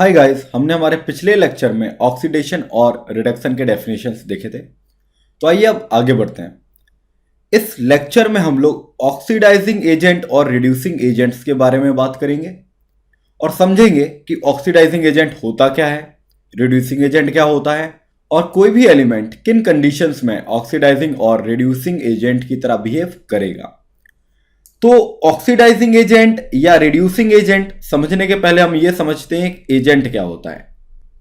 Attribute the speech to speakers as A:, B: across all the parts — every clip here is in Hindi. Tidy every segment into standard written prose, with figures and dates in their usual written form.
A: हाय गाइस, हमने हमारे पिछले लेक्चर में ऑक्सीडेशन और रिडक्शन के डेफिनेशंस देखे थे। तो आइए अब आगे बढ़ते हैं। इस लेक्चर में हम लोग ऑक्सीडाइजिंग एजेंट और रिड्यूसिंग एजेंट्स के बारे में बात करेंगे और समझेंगे कि ऑक्सीडाइजिंग एजेंट होता क्या है, रिड्यूसिंग एजेंट क्या होता है और कोई भी एलिमेंट किन कंडीशंस में ऑक्सीडाइजिंग और रिड्यूसिंग एजेंट की तरह बिहेव करेगा। तो ऑक्सीडाइजिंग एजेंट या रिड्यूसिंग एजेंट समझने के पहले हम ये समझते हैं कि एजेंट क्या होता है।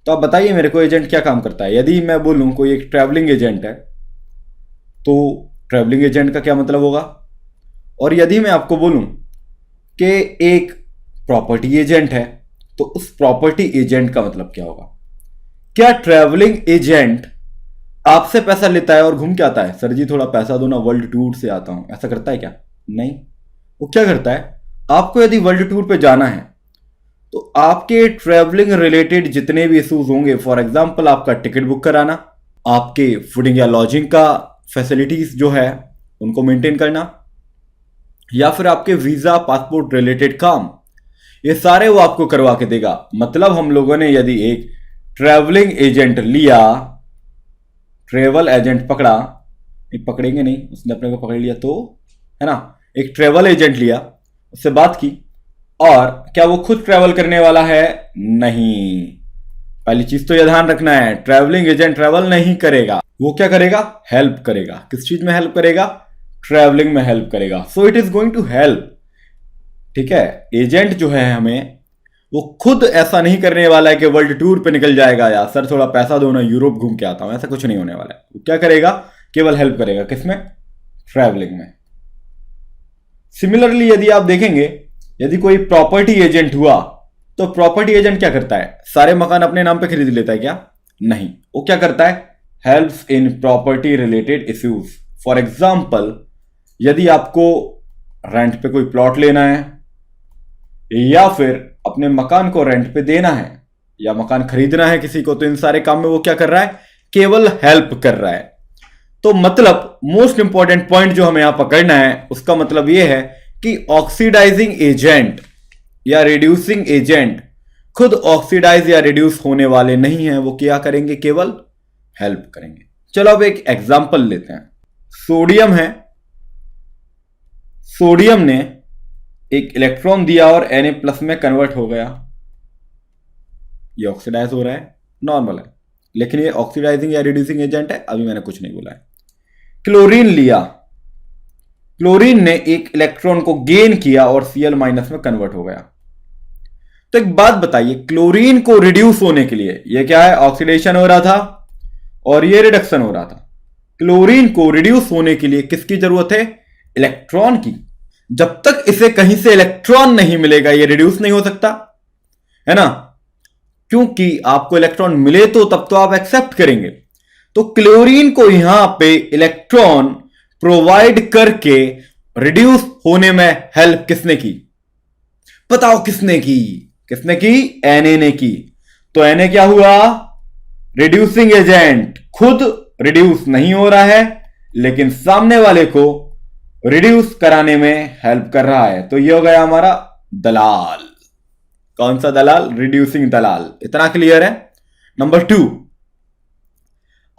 A: तो आप बताइए मेरे को, एजेंट क्या काम करता है। यदि मैं बोलूं कोई एक ट्रैवलिंग एजेंट है तो ट्रैवलिंग एजेंट का क्या मतलब होगा, और यदि मैं आपको बोलूं कि एक प्रॉपर्टी एजेंट है तो उस प्रॉपर्टी एजेंट का मतलब क्या होगा। क्या ट्रैवलिंग एजेंट आपसे पैसा लेता है और घूम के आता है, सर जी थोड़ा पैसा दो ना, वर्ल्ड टूर से आता हूं, ऐसा करता है क्या? नहीं। वो क्या करता है, आपको यदि वर्ल्ड टूर पे जाना है तो आपके ट्रैवलिंग रिलेटेड जितने भी इश्यूज होंगे, फॉर एग्जांपल आपका टिकट बुक कराना, आपके फूडिंग या लॉजिंग का फैसिलिटीज जो है उनको मेंटेन करना, या फिर आपके वीजा पासपोर्ट रिलेटेड काम, ये सारे वो आपको करवा के देगा। मतलब हम लोगों ने यदि एक ट्रैवलिंग एजेंट लिया, ट्रेवल एजेंट पकड़ा, पकड़ेंगे नहीं, उसने अपने को पकड़ लिया तो, है ना, एक ट्रेवल एजेंट लिया, उससे बात की, और क्या वो खुद ट्रैवल करने वाला है? नहीं। पहली चीज तो यह ध्यान रखना है, ट्रैवलिंग एजेंट ट्रैवल नहीं करेगा। वो क्या करेगा? हेल्प करेगा। किस चीज में हेल्प करेगा? ट्रैवलिंग में हेल्प करेगा। So it is going to help. ठीक है, एजेंट जो है हमें, वो खुद ऐसा नहीं करने वाला है कि वर्ल्ड टूर पे निकल जाएगा, या सर थोड़ा पैसा दो ना यूरोप घूम के आता हूं, ऐसा कुछ नहीं होने वाला है। वो क्या करेगा? केवल हेल्प करेगा। किसमें? ट्रैवलिंग में। सिमिलरली यदि आप देखेंगे, यदि कोई प्रॉपर्टी एजेंट हुआ तो प्रॉपर्टी एजेंट क्या करता है? सारे मकान अपने नाम पे खरीद लेता है क्या? नहीं। वो क्या करता है? Helps in property related issues. For example, यदि आपको रेंट पे कोई प्लॉट लेना है, या फिर अपने मकान को रेंट पे देना है, या मकान खरीदना है किसी को, तो इन सारे काम में वो क्या कर रहा है? केवल हेल्प कर रहा है। तो मतलब मोस्ट इंपॉर्टेंट पॉइंट जो हमें यहां पकड़ना है, उसका मतलब यह है कि ऑक्सीडाइजिंग एजेंट या रिड्यूसिंग एजेंट खुद ऑक्सीडाइज या रिड्यूस होने वाले नहीं हैं। वो क्या करेंगे? केवल हेल्प करेंगे। चलो अब एक एग्जांपल लेते हैं। सोडियम है, सोडियम ने एक इलेक्ट्रॉन दिया और Na+ में कन्वर्ट हो गया। ये ऑक्सीडाइज हो रहा है, नॉर्मल है, लेकिन ये ऑक्सीडाइजिंग या रिड्यूसिंग एजेंट है, अभी मैंने कुछ नहीं बोला है। क्लोरीन लिया, क्लोरीन ने एक इलेक्ट्रॉन को गेन किया और Cl- में कन्वर्ट हो गया। तो एक बात बताइए, क्लोरीन को रिड्यूस होने के लिए, ये क्या है? ऑक्सीडेशन हो रहा था और ये रिडक्शन हो रहा था। क्लोरीन को रिड्यूस होने के लिए किसकी जरूरत है? इलेक्ट्रॉन की। जब तक इसे कहीं से इलेक्ट्रॉन नहीं मिलेगा ये रिड्यूस नहीं हो सकता, है ना, क्योंकि आपको इलेक्ट्रॉन मिले तो तब तो आप एक्सेप्ट करेंगे। तो क्लोरीन को यहां पे इलेक्ट्रॉन प्रोवाइड करके रिड्यूस होने में हेल्प किसने की? बताओ किसने की? किसने की? Na ने की। तो Na क्या हुआ? Reducing agent. खुद रिड्यूस नहीं हो रहा है, लेकिन सामने वाले को रिड्यूस कराने में हेल्प कर रहा है। तो ये हो गया हमारा दलाल। कौन सा दलाल? रिड्यूसिंग दलाल। इतना क्लियर है? नंबर 2,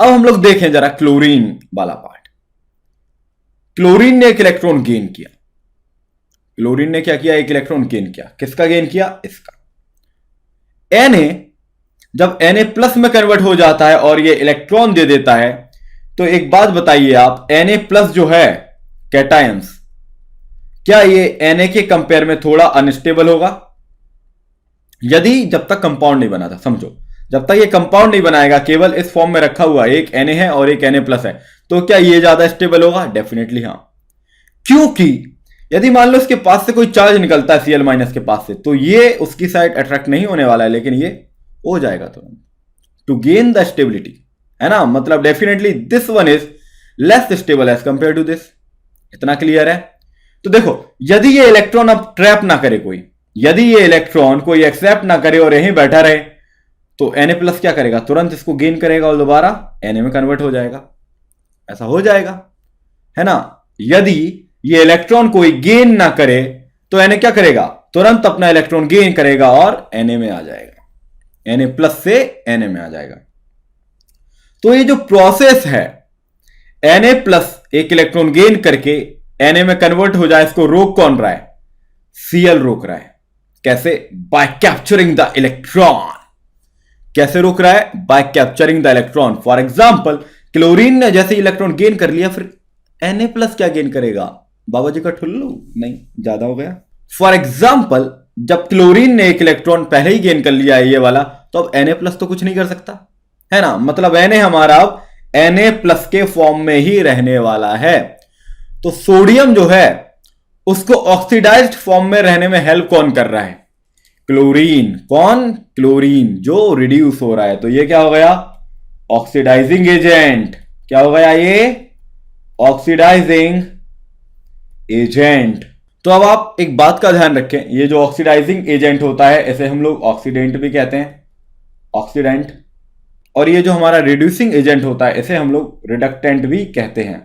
A: अब हम लोग देखें जरा क्लोरीन वाला पार्ट। क्लोरीन ने एक इलेक्ट्रॉन गेन किया। क्लोरीन ने क्या किया? एक इलेक्ट्रॉन गेन किया। किसका गेन किया? इसका। Na जब Na+ में कन्वर्ट हो जाता है और ये इलेक्ट्रॉन दे देता है, तो एक बात बताइए आप, Na+ जो है कैटायंस, क्या ये Na के कंपेयर में थोड़ा अनस्टेबल होगा? यदि जब तक कंपाउंड नहीं बना था, समझो, जब तक ये कंपाउंड नहीं बनाएगा, केवल इस फॉर्म में रखा हुआ, एक Na है और एक Na+ है, तो क्या ये ज्यादा स्टेबल होगा? डेफिनेटली हाँ। क्योंकि यदि मान लो इसके पास से कोई चार्ज निकलता है Cl- के पास से, तो ये उसकी साइड अट्रैक्ट नहीं होने वाला है, लेकिन ये हो जाएगा तुरंत, टू गेन द स्टेबिलिटी, है ना। मतलब definitely this one is less stable as compare to this. इतना क्लियर है? तो देखो, यदि ये इलेक्ट्रॉन अब ट्रैप ना करे कोई, यदि ये इलेक्ट्रॉन कोई एक्सेप्ट ना करे और यहीं बैठा रहे, तो Na+ क्या करेगा? तुरंत इसको गेन करेगा और दोबारा Na में कन्वर्ट हो जाएगा। ऐसा हो जाएगा, है ना। यदि ये इलेक्ट्रॉन कोई गेन ना करे तो Na क्या करेगा? तुरंत अपना इलेक्ट्रॉन गेन करेगा और Na में आ जाएगा। Na+ से Na में आ जाएगा। तो ये जो प्रोसेस है Na+ एक इलेक्ट्रॉन गेन करके Na में कन्वर्ट हो जाए, इसको रोक कौन रहा है? Cl रोक रहा है। कैसे? Bye capturing the electron. कैसे रोक रहा है? Bye capturing the electron. For example, chlorine ने जैसे इलेक्ट्रॉन गेन कर लिया, फिर Na+ क्या गेन करेगा? बाबा जी का ठुल्लू? नहीं, ज्यादा हो गया। फॉर एग्जाम्पल, जब क्लोरीन ने एक इलेक्ट्रॉन पहले ही गेन कर लिया है ये वाला, तो अब Na+ तो कुछ नहीं कर सकता है ना। मतलब Na हमारा अब Na+ के फॉर्म में ही रहने वाला है। तो सोडियम जो है उसको ऑक्सीडाइज्ड फॉर्म में रहने में हेल्प कौन कर रहा है? क्लोरीन। कौन? क्लोरीन, जो रिड्यूस हो रहा है। तो ये क्या हो गया? Oxidising agent. क्या हो गया ये? Oxidising agent. तो अब आप एक बात का ध्यान रखें, ये जो ऑक्सीडाइजिंग एजेंट होता है इसे हम लोग ऑक्सीडेंट भी कहते हैं, ऑक्सीडेंट। और ये जो हमारा रिड्यूसिंग एजेंट होता है इसे हम लोग रिडक्टेंट भी कहते हैं।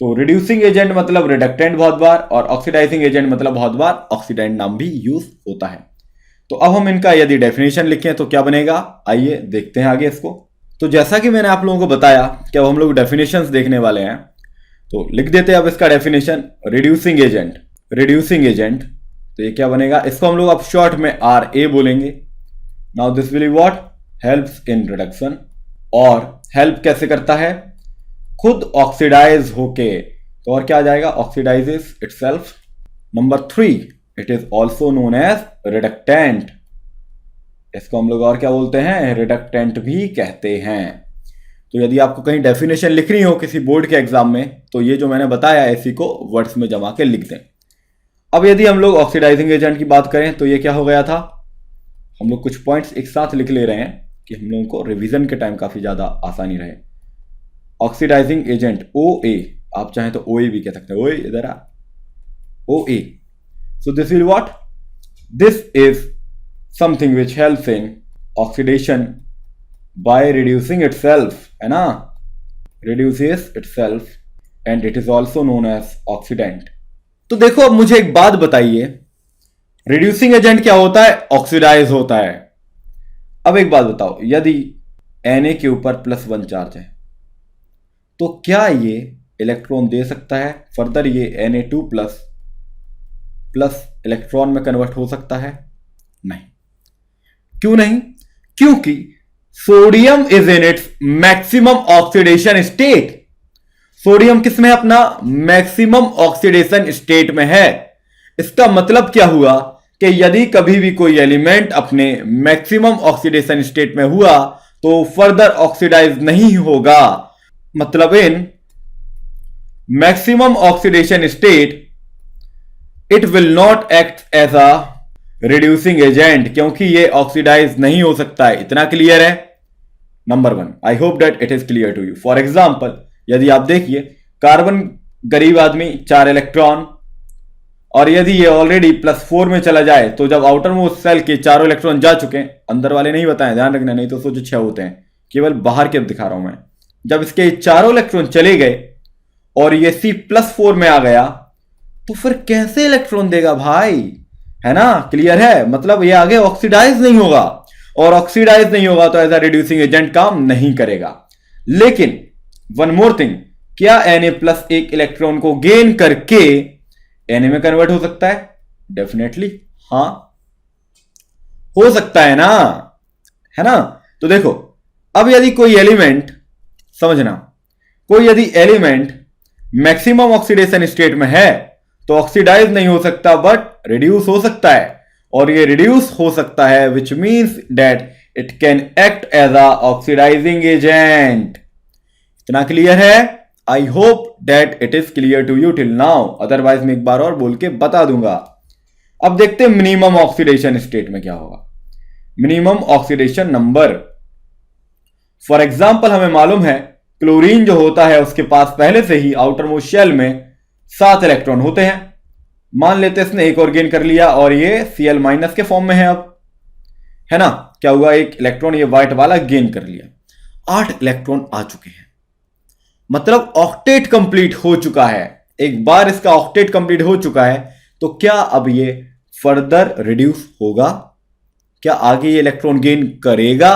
A: तो रिड्यूसिंग एजेंट मतलब रिडक्टेंट बहुत बार, और ऑक्सीडाइजिंग एजेंट मतलब बहुत बार ऑक्सीडेंट नाम भी यूज होता है। तो अब हम इनका यदि डेफिनेशन लिखें तो क्या बनेगा? आइए देखते हैं आगे इसको। तो जैसा कि मैंने आप लोगों को बताया कि अब हम लोग डेफिनेशंस देखने वाले हैं, तो लिख देते हैं अब इसका definition. Reducing agent, reducing agent, तो ये क्या बनेगा? इसको हम लोग अब शॉर्ट में RA बोलेंगे। Now this will be what? Helps in reduction. और हेल्प कैसे करता है? खुद ऑक्सीडाइज होके। तो और क्या आ जाएगा? Oxidises itself. Number 3, it is also known as reductant. इसको हम लोग और क्या बोलते हैं? रिडक्टेंट भी कहते हैं। तो यदि आपको कहीं डेफिनेशन लिखनी हो किसी बोर्ड के एग्जाम में, तो ये जो मैंने बताया इसी को वर्ड्स में जमा के लिख दें। अब यदि हम लोग ऑक्सीडाइजिंग एजेंट की बात करें तो ये क्या हो गया था? हम लोग कुछ पॉइंट्स एक साथ लिख ले रहे हैं कि हम लोगों को रिवीजन के टाइम काफी ज्यादा आसानी रहे। ऑक्सीडाइजिंग एजेंट OA, आप चाहें तो OA भी कह सकते हैं। ओए इधर आ, OA। So this will what? This is something which helps in oxidation by reducing itself, है ना। Reduces itself and it is also known as oxidant. तो देखो अब मुझे एक बात बताइए, रिड्यूसिंग एजेंट क्या होता है? ऑक्सीडाइज होता है। अब एक बात बताओ, यदि Na के ऊपर +1 चार्ज है तो क्या ये इलेक्ट्रॉन दे सकता है? फर्दर ये Na2 प्लस इलेक्ट्रॉन में कन्वर्ट हो सकता है? नहीं। क्यों नहीं? क्योंकि sodium is in its maximum oxidation state. Sodium किसमें? अपना मैक्सिमम ऑक्सीडेशन स्टेट में है। इसका मतलब क्या हुआ कि यदि कभी भी कोई एलिमेंट अपने मैक्सिमम ऑक्सीडेशन स्टेट में हुआ तो फर्दर ऑक्सीडाइज नहीं होगा। मतलब in maximum oxidation state it will not act as a reducing agent, क्योंकि ये ऑक्सीडाइज नहीं हो सकता है। इतना क्लियर है? Number 1, I hope that it is clear to you. For example, यदि आप देखिए कार्बन गरीब आदमी 4 इलेक्ट्रॉन, और यदि ये ऑलरेडी +4 में चला जाए तो जब आउटर मोस्ट सेल के चारों इलेक्ट्रॉन जा चुके हैं, अंदर वाले नहीं बताएं, ध्यान रखना, नहीं तो सोचो 6 होते हैं, केवल बाहर के दिखा रहा हूं मैं। जब इसके चारों इलेक्ट्रॉन चले गए और ये C+4 में आ गया तो फिर कैसे इलेक्ट्रॉन देगा भाई? है ना, क्लियर है? मतलब ये आगे ऑक्सीडाइज नहीं होगा, और ऑक्सीडाइज नहीं होगा तो एज अ रिड्यूसिंग एजेंट काम नहीं करेगा। लेकिन वन मोर थिंग, क्या Na+ एक इलेक्ट्रॉन को गेन करके Na में कन्वर्ट हो सकता है? डेफिनेटली हां, हो सकता है ना। तो देखो, अब यदि कोई एलिमेंट, समझना, कोई यदि एलिमेंट मैक्सिमम ऑक्सीडेशन स्टेट में है तो ऑक्सीडाइज नहीं हो सकता बट रिड्यूस हो सकता है, और ये रिड्यूस हो सकता है which means that it can act as a oxidising agent. इतना क्लियर है? I hope that it is clear to you till now, otherwise मैं एक बार और बोल के बता दूंगा। अब देखते हैं मिनिमम ऑक्सीडेशन स्टेट में क्या होगा। Minimum oxidation number, for example हमें मालूम है क्लोरीन जो होता है उसके पास पहले से ही आउटर मोस्ट शेल में 7 इलेक्ट्रॉन होते हैं। मान लेते इसने एक और गेन कर लिया और ये Cl- के फॉर्म में है अब, है ना। क्या हुआ? एक इलेक्ट्रॉन ये व्हाइट वाला गेन कर लिया, 8 इलेक्ट्रॉन आ चुके हैं, मतलब ऑक्टेट कंप्लीट हो चुका है। एक बार इसका ऑक्टेट कंप्लीट हो चुका है तो क्या अब ये फर्दर रिड्यूस होगा? क्या आगे ये इलेक्ट्रॉन गेन करेगा?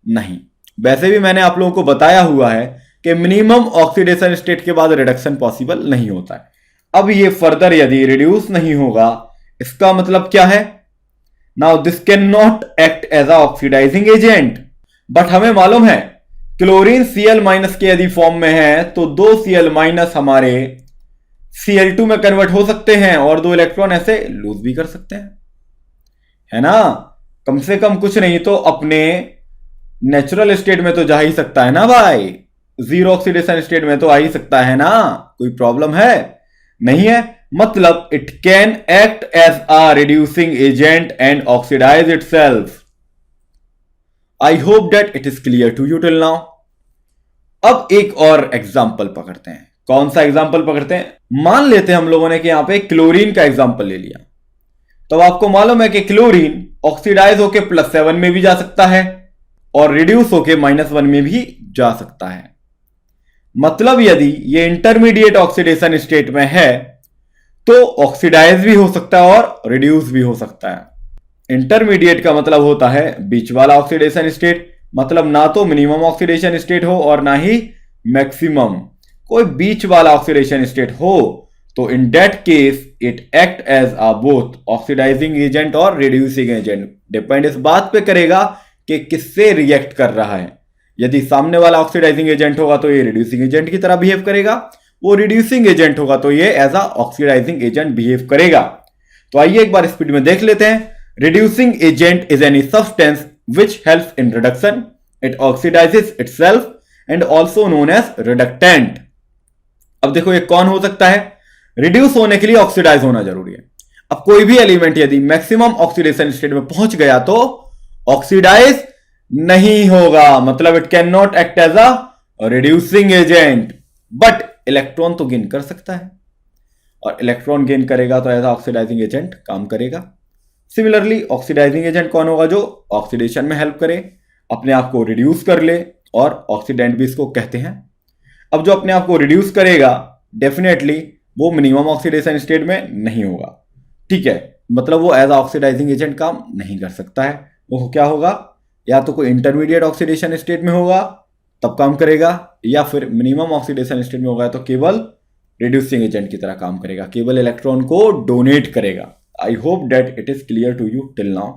A: नहीं। वैसे भी मैंने आप लोगों को बताया हुआ है कि मिनिमम ऑक्सीडेशन स्टेट के बाद रिडक्शन पॉसिबल नहीं होता है। अब ये फर्दर यदि रिड्यूस नहीं होगा, इसका मतलब क्या है? Now this can not act as a oxidising agent. But हमें मालूम है क्लोरीन Cl- के यदि फॉर्म में है तो 2 Cl- हमारे Cl2 में कन्वर्ट हो सकते हैं और 2 इलेक्ट्रॉन ऐसे लूज भी कर सकते हैं, है ना? कम से कम कुछ नहीं तो अपने नेचुरल स्टेट में तो जा ही सकता है ना भाई, जीरो ऑक्सीडेशन स्टेट में तो आ ही सकता है ना। कोई प्रॉब्लम है? नहीं है। मतलब it can act as a reducing agent and oxidise itself. I hope that it is clear to you till now. अब एक और एग्जाम्पल पकड़ते हैं। कौन सा एग्जाम्पल पकड़ते हैं? मान लेते हैं हम लोगों ने कि यहां पे क्लोरीन का एग्जाम्पल ले लिया। तो आपको मालूम है कि क्लोरीन ऑक्सीडाइज होके +7 में भी जा सकता है और रिड्यूस होके -1 में भी जा सकता है। मतलब यदि ये इंटरमीडिएट ऑक्सीडेशन स्टेट में है तो ऑक्सीडाइज भी हो सकता है और रिड्यूस भी हो सकता है। इंटरमीडिएट का मतलब होता है बीच वाला ऑक्सीडेशन स्टेट, मतलब ना तो मिनिमम ऑक्सीडेशन स्टेट हो और ना ही मैक्सिमम, कोई बीच वाला ऑक्सीडेशन स्टेट हो। तो in that case it act as a both oxidising agent और रिड्यूसिंग एजेंट। डिपेंड इस बात पे करेगा कि किससे रिएक्ट कर रहा है। यदि सामने वाला ऑक्सीडाइजिंग एजेंट होगा तो ये रिड्यूसिंग एजेंट की तरह बिहेव करेगा, वो रिड्यूसिंग एजेंट होगा तो ये as a oxidising agent behave करेगा। तो आइए एक बार स्पीड में देख लेते हैं। Reducing agent is any substance which helps in reduction, it oxidises itself and also known as reductant. अब देखो ये कौन हो सकता है? रिड्यूस होने के लिए ऑक्सीडाइज होना जरूरी है। अब कोई भी एलिमेंट यदि मैक्सिमम ऑक्सीडेशन स्टेट में पहुंच गया तो ऑक्सीडाइज नहीं होगा, मतलब it can not act as a reducing agent. But electron तो गेन कर सकता है और इलेक्ट्रॉन गेन करेगा तो एज अ ऑक्सीडाइजिंग एजेंट काम करेगा। सिमिलरली ऑक्सीडाइजिंग एजेंट कौन होगा? जो ऑक्सीडेशन में हेल्प करे, अपने आप को रिड्यूस कर ले, और ऑक्सीडेंट भी इसको कहते हैं। अब जो अपने आप को रिड्यूस करेगा डेफिनेटली वो मिनिमम ऑक्सीडेशन स्टेट में नहीं होगा, ठीक है? मतलब वो एज ऑक्सीडाइजिंग एजेंट काम नहीं कर सकता है। वो क्या होगा? या तो कोई इंटरमीडिएट ऑक्सीडेशन स्टेट में होगा तब काम करेगा, या फिर मिनिमम ऑक्सीडेशन स्टेट में होगा तो केवल रिड्यूसिंग एजेंट की तरह काम करेगा, केवल इलेक्ट्रॉन को डोनेट करेगा। I hope that it is clear to you till now.